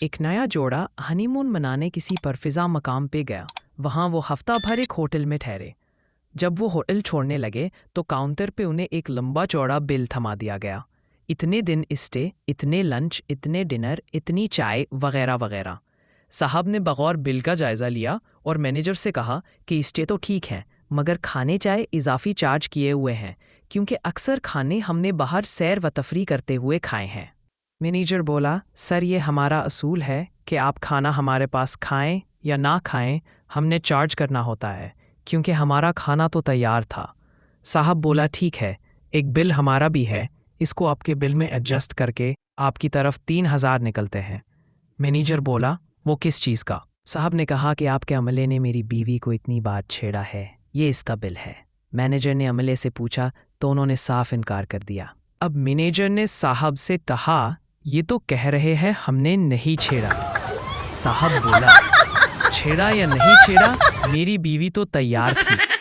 ایک نیا جوڑا ہنی مون منانے کسی پرفضا مقام پہ گیا۔ وہاں وہ ہفتہ بھر ایک ہوٹل میں ٹھہرے۔ جب وہ ہوٹل چھوڑنے لگے تو کاؤنٹر پہ انہیں ایک لمبا چوڑا بل تھما دیا گیا۔ اتنے دن اسٹے، اتنے لنچ، اتنے ڈنر، اتنی چائے وغیرہ وغیرہ۔ صاحب نے بغور بل کا جائزہ لیا اور مینیجر سے کہا کہ اسٹے تو ٹھیک ہے مگر کھانے چائے اضافی چارج کیے ہوئے ہیں کیونکہ اکثر کھانے ہم نے باہر سیر و تفریح کرتے ہوئے کھائے ہیں۔ مینیجر بولا، سر یہ ہمارا اصول ہے کہ آپ کھانا ہمارے پاس کھائیں یا نہ کھائیں ہم نے چارج کرنا ہوتا ہے کیونکہ ہمارا کھانا تو تیار تھا۔ صاحب بولا، ٹھیک ہے، ایک بل ہمارا بھی ہے، اس کو آپ کے بل میں ایڈجسٹ کر کے آپ کی طرف 3000 نکلتے ہیں۔ مینیجر بولا، وہ کس چیز کا؟ صاحب نے کہا کہ آپ کے عملے نے میری بیوی کو اتنی بار چھیڑا ہے، یہ اس کا بل ہے۔ مینیجر نے عملے سے پوچھا تو انہوں نے صاف انکار کر دیا۔ اب مینیجر نے صاحب سے کہا، یہ تو کہہ رہے ہیں ہم نے نہیں چھیڑا۔ صاحب بولا، چھیڑا یا نہیں چھیڑا میری بیوی تو تیار تھی۔